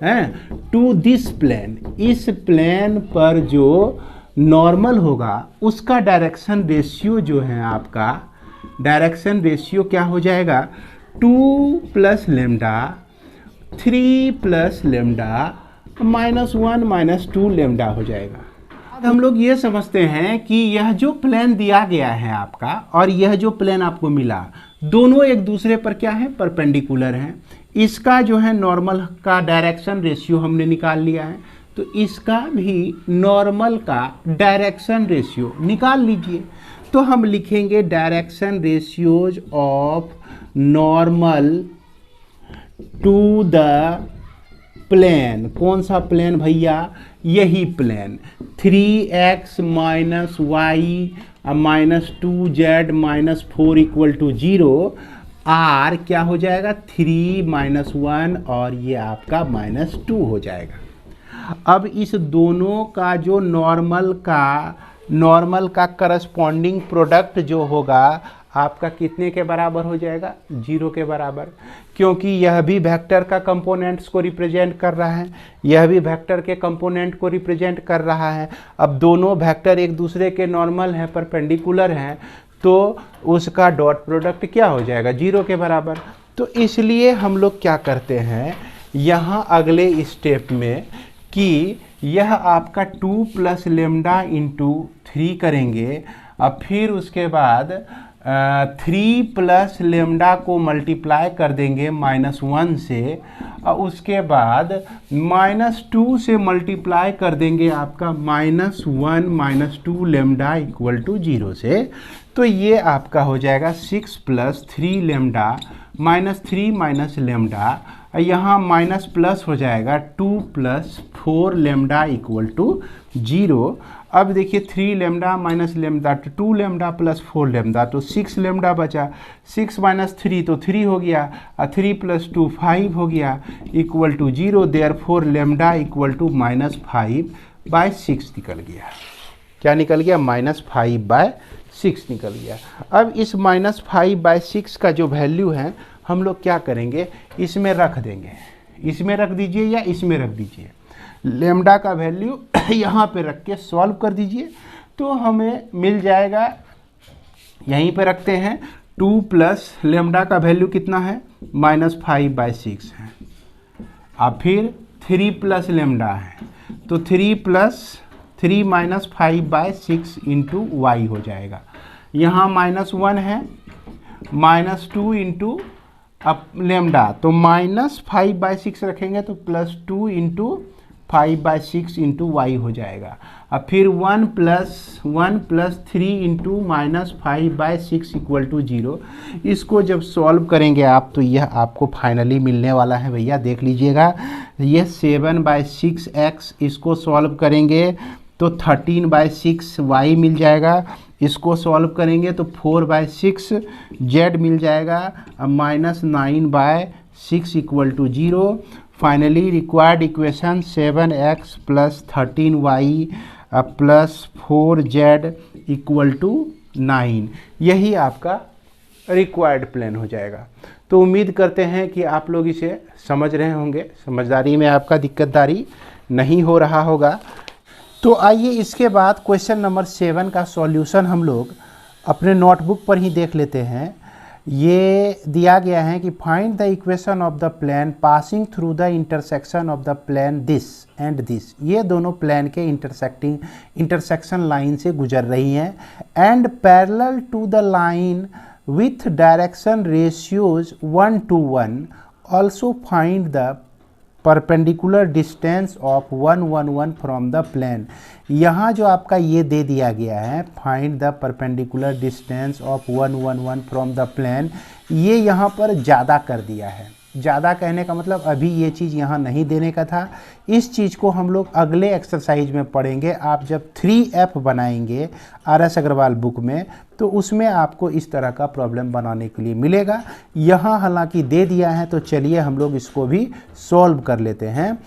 S1: है टू दिस प्लेन, इस प्लेन पर जो नॉर्मल होगा उसका डायरेक्शन रेशियो जो है आपका, डायरेक्शन रेशियो क्या हो जाएगा, 2 + लेमडा 3 + लेमडा -1 - 2 लेमडा हो जाएगा। अब हम लोग ये समझते हैं कि यह जो प्लेन दिया गया है आपका और यह जो प्लेन आपको मिला, दोनों एक दूसरे पर क्या है, परपेंडिकुलर हैं। इसका जो है नॉर्मल का डायरेक्शन रेशियो हमने निकाल लिया है, तो इसका भी नॉर्मल का डायरेक्शन रेशियो निकाल लीजिए। तो हम लिखेंगे direction ratios of normal to the plane. कौन सा प्लेन भैया, यही plane 3x - y - 2z - 4 = 0। r क्या हो जाएगा, 3 - 1 और ये आपका -2 हो जाएगा। अब इस दोनों का जो नॉर्मल का करस्पॉन्डिंग प्रोडक्ट जो होगा आपका कितने के बराबर हो जाएगा, 0 के बराबर, क्योंकि यह भी वेक्टर का कंपोनेंट्स को रिप्रेजेंट कर रहा है, यह भी वेक्टर के कंपोनेंट को रिप्रेजेंट कर रहा है। अब दोनों वेक्टर एक दूसरे के नॉर्मल हैं, परपेंडिकुलर हैं, तो उसका डॉट प्रोडक्ट क्या हो जाएगा, 0 के बराबर। तो इसलिए हम लोग क्या करते हैं यहाँ अगले स्टेप में कि यह आपका 2 + लेमडा × 3 करेंगे। अब फिर उसके बाद 3 + लेमडा को मल्टीप्लाई कर देंगे -1 से, और उसके बाद -2 से मल्टीप्लाई कर देंगे आपका -1 - 2 लेमडा = 0 से। तो ये आपका हो जाएगा 6 + 3 लेमडा -3 - लेमडा, यहाँ माइनस प्लस हो जाएगा 2 + 4 लेमडा = 0। अब देखिए 3 लेमडा - लेमडा तो 2 लेमडा + 4 लेमडा, तो 6 लेमडा बचा, 6 - 3 तो 3 हो गया, और 3 + 2 5 हो गया = 0। देयरफॉर लेमडा = -5/6 निकल गया। क्या निकल गया, -5/6 निकल गया। अब इस -5/6 का जो वैल्यू है हम लोग क्या करेंगे, इसमें रख देंगे, इसमें रख दीजिए या इसमें रख दीजिए। लेमडा का वैल्यू यहाँ पे रख के सॉल्व कर दीजिए, तो हमें मिल जाएगा, यहीं पे रखते हैं 2 + लेमडा का वैल्यू कितना है, -5/6 है। अब फिर 3 + लेमडा है, तो 3 - 5/6 × y हो जाएगा। यहाँ -1 है, -2 × अब लेमडा, तो -5/6 रखेंगे तो +2 × 5/6 × y हो जाएगा। अब फिर 1 + 3 × -5/6 = 0। इसको जब सॉल्व करेंगे आप तो यह आपको फाइनली मिलने वाला है भैया, देख लीजिएगा, यह 7/6x, इसको सॉल्व करेंगे तो 13/6 y मिल जाएगा, इसको सॉल्व करेंगे तो 4/6 z मिल जाएगा, -9/6 = 0। Finally required equation 7x plus 13y plus 4z equal to 9, यही आपका रिक्वायर्ड प्लान हो जाएगा। तो उम्मीद करते हैं कि आप लोग इसे समझ रहे होंगे, समझदारी में आपका दिक्कतदारी नहीं हो रहा होगा। तो आइए इसके बाद क्वेश्चन नंबर 7 का सॉल्यूशन हम लोग अपने नोटबुक पर ही देख लेते हैं। ये दिया गया है कि find the equation of the plane passing through the intersection of the plane this and this. ये दोनों प्लेन के इंटरसेक्शन लाइन से गुजर रही हैं and parallel to the line with direction ratios 1:1, also find the perpendicular distance of 1:1 from the plane। यहाँ जो आपका ये दे दिया गया है find the perpendicular distance of 1:1 from the plane, ये यहाँ पर ज़्यादा कर दिया है। ज़्यादा कहने का मतलब अभी ये चीज़ यहाँ नहीं देने का था, इस चीज़ को हम लोग अगले एक्सरसाइज में पढ़ेंगे। आप जब 3F बनाएंगे RS अग्रवाल बुक में तो उसमें आपको इस तरह का प्रॉब्लम बनाने के लिए मिलेगा। यहाँ हालांकि दे दिया है तो चलिए हम लोग इसको भी सॉल्व कर लेते हैं।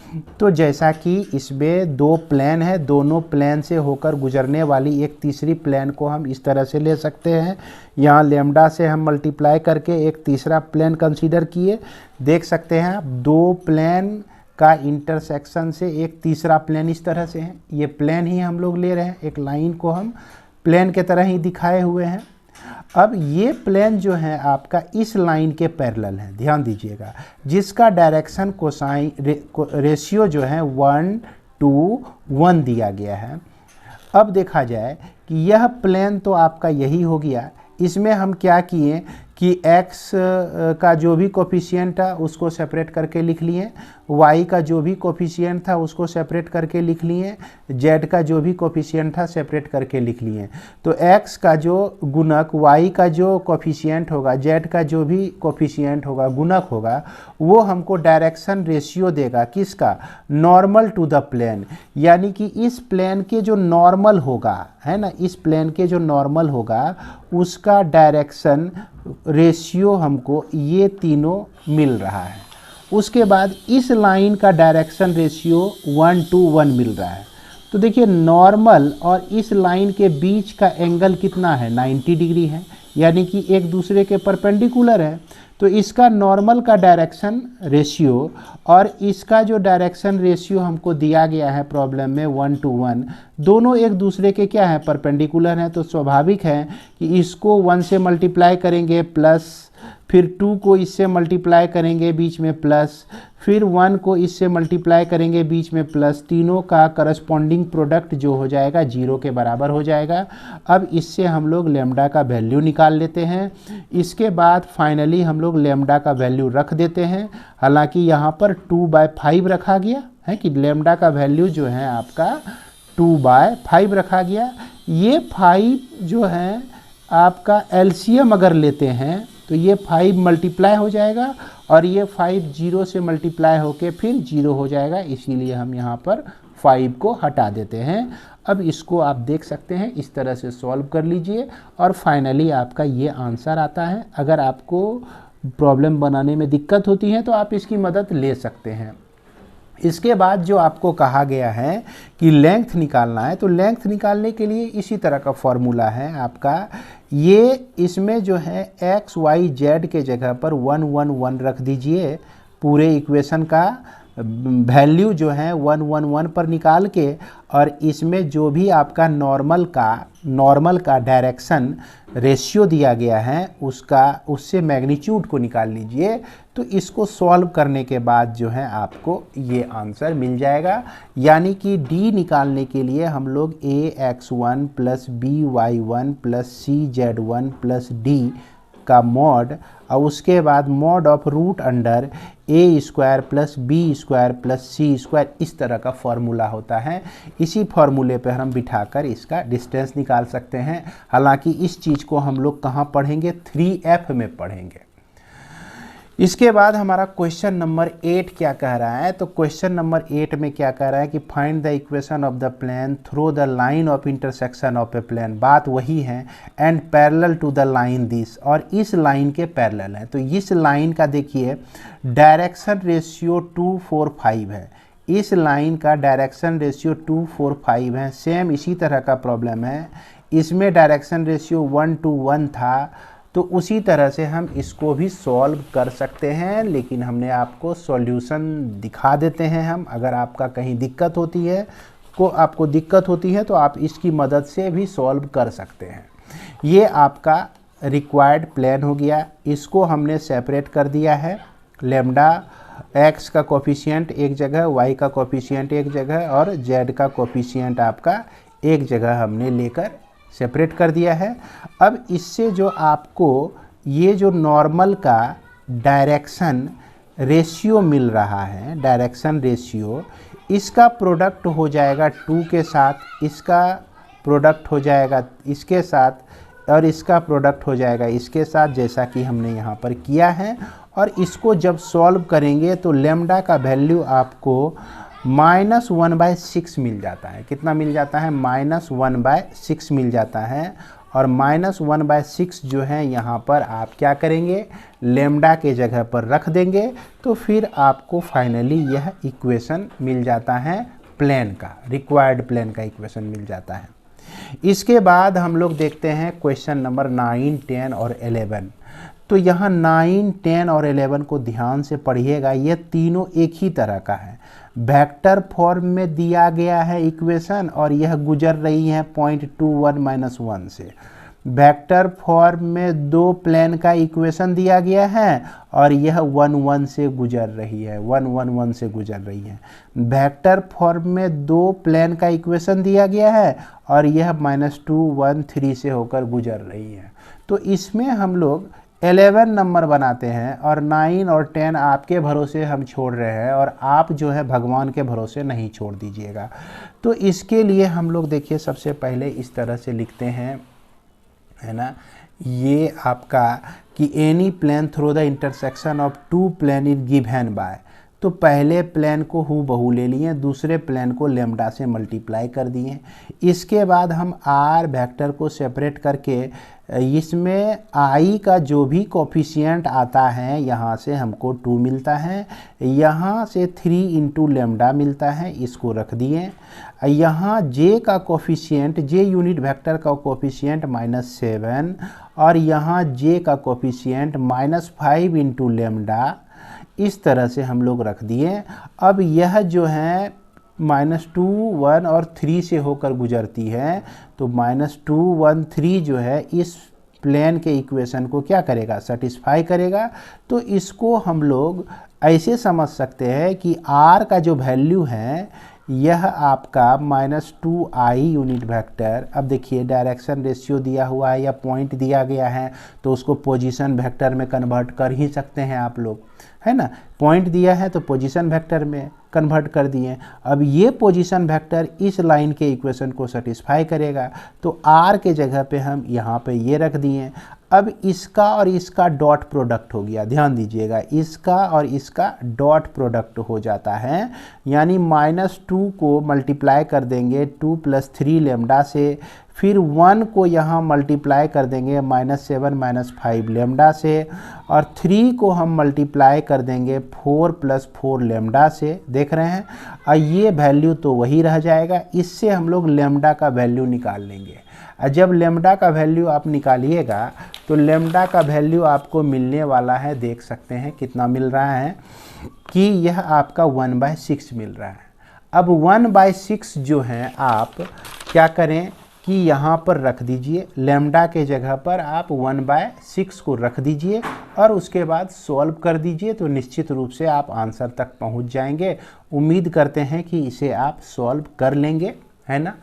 S1: तो जैसा कि इसमें 2 प्लेन है, दोनों प्लेन से होकर गुजरने वाली एक तीसरी प्लेन को हम इस तरह से ले सकते हैं। यहाँ लेमडा से हम मल्टीप्लाई करके एक तीसरा प्लेन कंसीडर किए, देख सकते हैं आप 2 प्लेन का इंटरसेक्शन से एक तीसरा प्लेन इस तरह से है। ये प्लेन ही हम लोग ले रहे हैं, एक लाइन को हम प्लेन के तरह ही दिखाए हुए हैं। अब ये प्लेन जो है आपका इस लाइन के पैरेलल है, ध्यान दीजिएगा, जिसका डायरेक्शन कोसाइन रेशियो जो है 1:1 दिया गया है। अब देखा जाए कि यह प्लेन तो आपका यही हो गया। इसमें हम क्या किए कि x का जो भी कोफिशिएंट था उसको सेपरेट करके लिख लिए, y का जो भी कोफिशिएंट था उसको सेपरेट करके लिख लिए, z का जो भी कोफिशिएंट था सेपरेट करके लिख लिए। तो x का जो गुणक, y का जो कोफिशिएंट होगा, z का जो भी कोफिशिएंट होगा, गुणक होगा, वो हमको डायरेक्शन रेशियो देगा किसका, नॉर्मल टू द प्लेन। यानी कि इस प्लेन के जो नॉर्मल होगा, है ना, इस प्लेन के जो नॉर्मल होगा उसका डायरेक्शन रेशियो हमको ये तीनों मिल रहा है। उसके बाद इस लाइन का डायरेक्शन रेशियो 1:1 मिल रहा है। तो देखिए नॉर्मल और इस लाइन के बीच का एंगल कितना है, 90 डिग्री है, यानी कि एक दूसरे के परपेंडिकुलर है। तो इसका नॉर्मल का डायरेक्शन रेशियो और इसका जो डायरेक्शन रेशियो हमको दिया गया है प्रॉब्लम में 1:1, दोनों एक दूसरे के क्या है, परपेंडिकुलर हैं। तो स्वाभाविक है कि इसको 1 से मल्टीप्लाई करेंगे प्लस, फिर 2 को इससे मल्टीप्लाई करेंगे बीच में प्लस, फिर 1 को इससे मल्टीप्लाई करेंगे बीच में प्लस, तीनों का करस्पॉन्डिंग प्रोडक्ट जो हो जाएगा 0 के बराबर हो जाएगा। अब इससे हम लोग लेमडा का वैल्यू निकाल लेते हैं। इसके बाद फाइनली हम लोग लेमडा का वैल्यू रख देते हैं। हालांकि यहाँ पर 2/5 रखा गया है कि लेमडा का वैल्यू जो है आपका 2/5 रखा गया। ये 5 जो है आपका एलसीएम अगर लेते हैं तो ये 5 मल्टीप्लाई हो जाएगा और ये 5 0 से मल्टीप्लाई होके फिर 0 हो जाएगा, इसीलिए हम यहाँ पर 5 को हटा देते हैं। अब इसको आप देख सकते हैं, इस तरह से सॉल्व कर लीजिए और फाइनली आपका ये आंसर आता है। अगर आपको प्रॉब्लम बनाने में दिक्कत होती है तो आप इसकी मदद ले सकते हैं। इसके बाद जो आपको कहा गया है कि लेंथ निकालना है, तो लेंथ निकालने के लिए इसी तरह का फॉर्मूला है आपका। ये इसमें जो है x y z के जगह पर 1:1 रख दीजिए। पूरे इक्वेशन का वैल्यू जो है 1:1 पर निकाल के, और इसमें जो भी आपका नॉर्मल का डायरेक्शन रेशियो दिया गया है उससे मैग्नीट्यूड को निकाल लीजिए। तो इसको सॉल्व करने के बाद जो है आपको ये आंसर मिल जाएगा। यानी कि d निकालने के लिए हम लोग ax1 plus by1 plus cz1 प्लस d का मॉड, और उसके बाद mod of root under a² plus b² plus c², इस तरह का फॉर्मूला होता है। इसी फॉर्मूले पर हम बिठाकर इसका डिस्टेंस निकाल सकते हैं। हालांकि इस चीज़ को हम लोग कहाँ पढ़ेंगे, 3F में पढ़ेंगे। इसके बाद हमारा क्वेश्चन नंबर 8 क्या कह रहा है, तो क्वेश्चन नंबर 8 में क्या कह रहा है कि find the equation of the plane through the line of intersection of a plane, बात वही है, and parallel to the line this, और इस लाइन के पैरेलल है। तो इस लाइन का देखिए डायरेक्शन रेशियो 245 है, इस लाइन का डायरेक्शन रेशियो 245 है। सेम इसी तरह का प्रॉब्लम है, इसमें डायरेक्शन रेशियो 1:1 था, तो उसी तरह से हम इसको भी सॉल्व कर सकते हैं, लेकिन हमने आपको सॉल्यूशन दिखा देते हैं हम। अगर आपका कहीं दिक्कत होती है आपको दिक्कत होती है तो आप इसकी मदद से भी सॉल्व कर सकते हैं। ये आपका रिक्वायर्ड प्लेन हो गया, इसको हमने सेपरेट कर दिया है। लेमडा एक्स का कोफिशिएंट एक जगह, वाई का कोफिशिएंट एक जगह और जेड का कोफिशिएंट आपका एक जगह हमने लेकर सेपरेट कर दिया है। अब इससे जो आपको ये जो नॉर्मल का डायरेक्शन रेशियो मिल रहा है, डायरेक्शन रेशियो, इसका प्रोडक्ट हो जाएगा 2 के साथ, इसका प्रोडक्ट हो जाएगा इसके साथ, और इसका प्रोडक्ट हो जाएगा इसके साथ, जैसा कि हमने यहाँ पर किया है। और इसको जब सॉल्व करेंगे तो लेमडा का वैल्यू आपको -1/6 मिल जाता है। कितना मिल जाता है? -1/6 मिल जाता है। और -1/6 जो है यहाँ पर आप क्या करेंगे, लेमडा के जगह पर रख देंगे, तो फिर आपको फाइनली यह इक्वेशन मिल जाता है प्लेन का, रिक्वायर्ड प्लेन का इक्वेशन मिल जाता है। इसके बाद हम लोग देखते हैं क्वेश्चन नंबर 9, 10 और 11। तो यहाँ 9, 10 और 11 को ध्यान से पढ़िएगा, ये तीनों एक ही तरह का है। वेक्टर फॉर्म में दिया गया है इक्वेशन और यह गुजर रही है 0.21 - 1 से। वेक्टर फॉर्म में 2 प्लेन का इक्वेशन दिया गया है और यह 1, 1 से गुजर रही है, 1, 1, 1 से गुजर रही है। वेक्टर फॉर्म में 2 प्लेन का इक्वेशन दिया गया है और यह -2, 1, 3 से होकर गुजर रही है। तो इसमें हम लोग 11 नंबर बनाते हैं और 9 और 10 आपके भरोसे हम छोड़ रहे हैं, और आप जो है भगवान के भरोसे नहीं छोड़ दीजिएगा। तो इसके लिए हम लोग देखिए सबसे पहले इस तरह से लिखते हैं, है ना, ये आपका कि any plane through the intersection of 2 plane is given by, तो पहले प्लेन को हूबहू ले लिए, दूसरे प्लेन को लेमडा से मल्टीप्लाई कर दिए। इसके बाद हम आर वेक्टर को सेपरेट करके इसमें आई का जो भी कोफिशिएंट आता है यहाँ से हमको 2 मिलता है, यहाँ से 3 × लेमडा मिलता है, इसको रख दिए। यहाँ जे का कोफिशिएंट, जे यूनिट वेक्टर का कोफिशिएंट -7 और यहाँ जे का कोफिशिएंट -5 × लेमडा, इस तरह से हम लोग रख दिए। अब यह जो है -2, 1 और 3 से होकर गुजरती है, तो -2, 1, 3 जो है इस प्लेन के इक्वेशन को क्या करेगा, सेटिस्फाई करेगा। तो इसको हम लोग ऐसे समझ सकते हैं कि r का जो वैल्यू है यह आपका -2i यूनिट वेक्टर, अब देखिए डायरेक्शन रेशियो दिया हुआ है या पॉइंट दिया गया है तो उसको पोजीशन वेक्टर में कन्वर्ट कर ही सकते हैं आप लोग, है ना। पॉइंट दिया है तो पोजीशन वेक्टर में कन्वर्ट कर दिए। अब ये पोजीशन वेक्टर इस लाइन के इक्वेशन को सेटिस्फाई करेगा, तो r के जगह पे हम यहाँ पे ये रख दिए। अब इसका और इसका डॉट प्रोडक्ट हो गया, ध्यान दीजिएगा, इसका और इसका डॉट प्रोडक्ट हो जाता है, यानी -2 को मल्टीप्लाई कर देंगे 2 + 3 लेमडा से, फिर 1 को यहाँ मल्टीप्लाई कर देंगे -7 - 5 लेमडा से, और 3 को हम मल्टीप्लाई कर देंगे 4 + 4 लेमडा से। देख रहे हैं, और ये वैल्यू तो वही रह जाएगा। इससे हम लोग लेमडा का वैल्यू निकाल लेंगे। और जब लेमडा का वैल्यू आप निकालिएगा तो लेमडा का वैल्यू आपको मिलने वाला है, देख सकते हैं कितना मिल रहा है, कि यह आपका 1/6 मिल रहा है। अब 1/6 जो है आप क्या करें कि यहाँ पर रख दीजिए, लेमडा के जगह पर आप 1/6 को रख दीजिए और उसके बाद सॉल्व कर दीजिए, तो निश्चित रूप से आप आंसर तक पहुँच जाएंगे। उम्मीद करते हैं कि इसे आप सॉल्व कर लेंगे, है ना।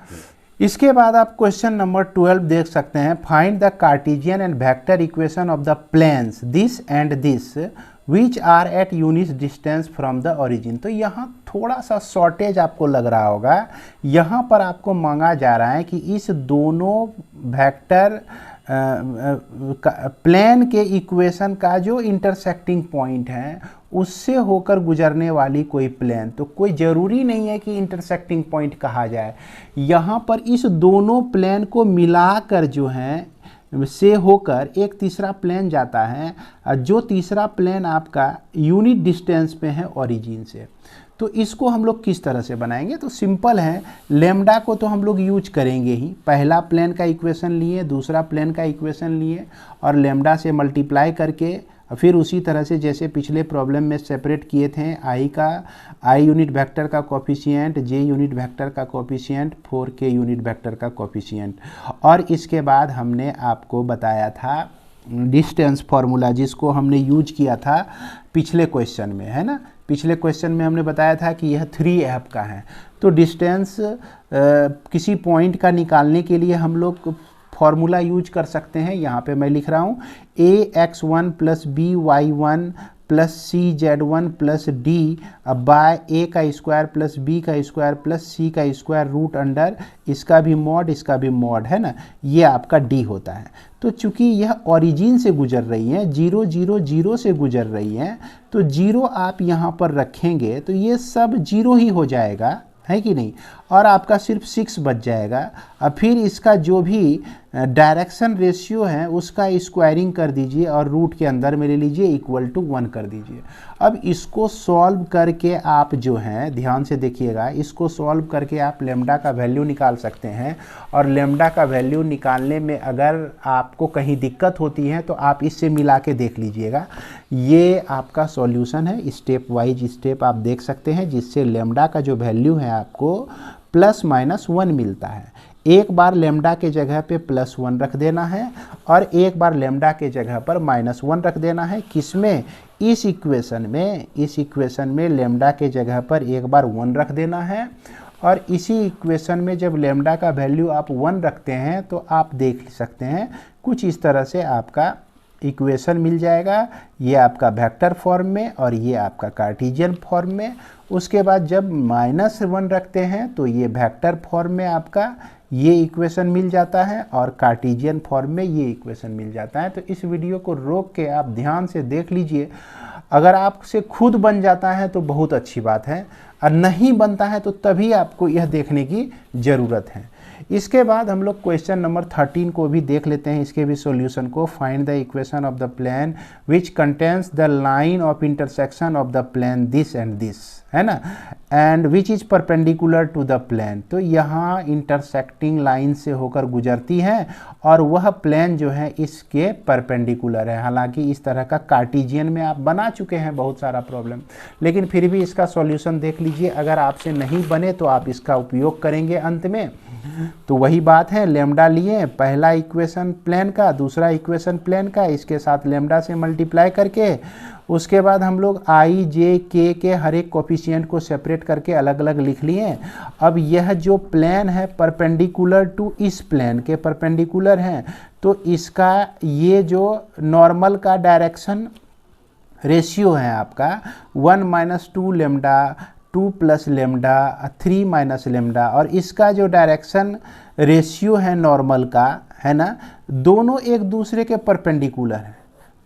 S1: इसके बाद आप क्वेश्चन नंबर 12 देख सकते हैं, find the Cartesian and vector equation of the planes this and this which are at unit distance from the origin. तो यहाँ थोड़ा सा शॉर्टेज आपको लग रहा होगा, यहाँ पर आपको मांगा जा रहा है कि इस दोनों वेक्टर प्लेन के इक्वेशन का जो इंटरसेक्टिंग पॉइंट है उससे होकर गुजरने वाली कोई प्लेन, तो कोई ज़रूरी नहीं है कि इंटरसेक्टिंग पॉइंट कहा जाए। यहाँ पर इस दोनों प्लेन को मिलाकर जो है से होकर एक तीसरा प्लेन जाता है, जो तीसरा प्लेन आपका यूनिट डिस्टेंस पे है ओरिजिन से। तो इसको हम लोग किस तरह से बनाएंगे, तो सिंपल है, लेमडा को तो हम लोग यूज करेंगे ही। पहला प्लेन का इक्वेशन लिए, दूसरा प्लेन का इक्वेशन लिए और लेमडा से मल्टीप्लाई करके फिर उसी तरह से जैसे पिछले प्रॉब्लम में सेपरेट किए थे, आई यूनिट वेक्टर का कोफिशिएंट, जे यूनिट वेक्टर का कोफिशिएंट, 4k यूनिट वेक्टर का कोफिशिएंट। और इसके बाद हमने आपको बताया था डिस्टेंस फार्मूला, जिसको हमने यूज किया था पिछले क्वेश्चन में, है ना। पिछले क्वेश्चन में हमने बताया था कि यह 3f का है। तो डिस्टेंस किसी पॉइंट का निकालने के लिए हम लोग फार्मूला यूज कर सकते हैं। यहाँ पे मैं लिख रहा हूँ ax1 + by1 + cz1 + d bye a का स्क्वायर प्लस b का स्क्वायर प्लस c का स्क्वायर रूट अंडर इसका भी मॉड, इसका भी मॉड, है ना। ये आपका d होता है। तो चूंकि यह ओरिजिन से गुजर रही है, 0 0 0 से गुजर रही है, तो 0 आप यहाँ पर रखेंगे तो ये सब 0 ही हो जाएगा, है कि नहीं, और आपका सिर्फ 6 बच जाएगा। और फिर इसका जो भी डायरेक्शन रेशियो है उसका स्क्वायरिंग कर दीजिए और रूट के अंदर में ले लीजिए, इक्वल टू 1 कर दीजिए। अब इसको सॉल्व करके आप जो है, ध्यान से देखिएगा, इसको सॉल्व करके आप लेमडा का वैल्यू निकाल सकते हैं। और लेमडा का वैल्यू निकालने में अगर आपको कहीं दिक्कत होती है तो आप इससे मिला के देख लीजिएगा। ये आपका सॉल्यूशन है, स्टेप वाइज स्टेप आप देख सकते हैं, जिससे लेमडा का जो वैल्यू है आपको ±1 मिलता है। एक बार लेमडा के जगह पे +1 रख देना है और एक बार लेमडा के जगह पर -1 रख देना है। किसमें, इस इक्वेशन में लेमडा के जगह पर एक बार 1 रख देना है। और इसी इक्वेशन में जब लेमडा का वैल्यू आप 1 रखते हैं तो आप देख सकते हैं कुछ इस तरह से आपका इक्वेशन मिल जाएगा। ये आपका वेक्टर फॉर्म में और ये आपका कार्टेशियन फॉर्म में। उसके बाद जब -1 रखते हैं तो ये वेक्टर फॉर्म में आपका ये इक्वेशन मिल जाता है और कार्टेशियन फॉर्म में ये इक्वेशन मिल जाता है। तो इस वीडियो को रोक के आप ध्यान से देख लीजिए। अगर आपसे खुद बन जाता है तो बहुत अच्छी बात है, और नहीं बनता है तो तभी आपको यह देखने की ज़रूरत है। इसके बाद हम लोग क्वेश्चन नंबर 13 को भी देख लेते हैं, इसके भी सॉल्यूशन को। Find the equation of the plane which contains the line of intersection of the plane this and this, है ना, and which is perpendicular to the plane. तो यहाँ इंटरसेक्टिंग लाइन से होकर गुजरती है और वह प्लेन जो है इसके परपेंडिकुलर है। हालांकि इस तरह का कार्टेशियन में आप बना चुके हैं बहुत सारा प्रॉब्लम, लेकिन फिर भी इसका सॉल्यूशन देख लीजिए। अगर आपसे नहीं बने तो आप इसका उपयोग करेंगे अंत में। तो वही बात है, लेमडा लिए, पहला इक्वेशन प्लेन का, दूसरा इक्वेशन प्लेन का, इसके साथ लेमडा से मल्टीप्लाई करके उसके बाद हम लोग आई जे के हर एक कोफिशिएंट को सेपरेट करके अलग अलग लिख लिए। अब यह जो प्लेन है परपेंडिकुलर टू इस प्लेन के परपेंडिकुलर है, तो इसका ये जो नॉर्मल का डायरेक्शन रेशियो है आपका 1 - 2 लेमडा, 2 + लेमडा, 3 - लेमडा, और इसका जो डायरेक्शन रेशियो है नॉर्मल का, है ना, दोनों एक दूसरे के परपेंडिकुलर हैं।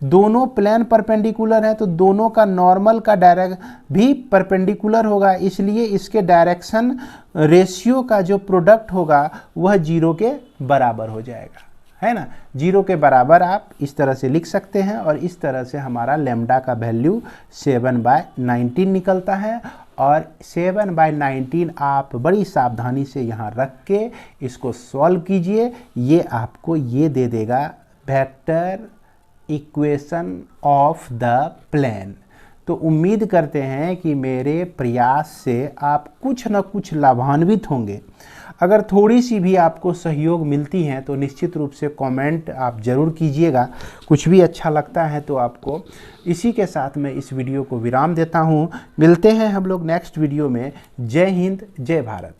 S1: दोनों प्लेन परपेंडिकुलर है तो दोनों का नॉर्मल का डायरेक्ट भी परपेंडिकुलर होगा, इसलिए इसके डायरेक्शन रेशियो का जो प्रोडक्ट होगा वह 0 के बराबर हो जाएगा, है ना। 0 के बराबर आप इस तरह से लिख सकते हैं और इस तरह से हमारा लेमडा का वैल्यू 7/19 निकलता है। और 7/19 आप बड़ी सावधानी से यहाँ रख के इसको सॉल्व कीजिए। ये आपको ये दे देगा vector equation of the plane. तो उम्मीद करते हैं कि मेरे प्रयास से आप कुछ न कुछ लाभान्वित होंगे। अगर थोड़ी सी भी आपको सहयोग मिलती है तो निश्चित रूप से कमेंट आप ज़रूर कीजिएगा, कुछ भी अच्छा लगता है तो आपको। इसी के साथ मैं इस वीडियो को विराम देता हूँ। मिलते हैं हम लोग नेक्स्ट वीडियो में। जय हिंद, जय भारत।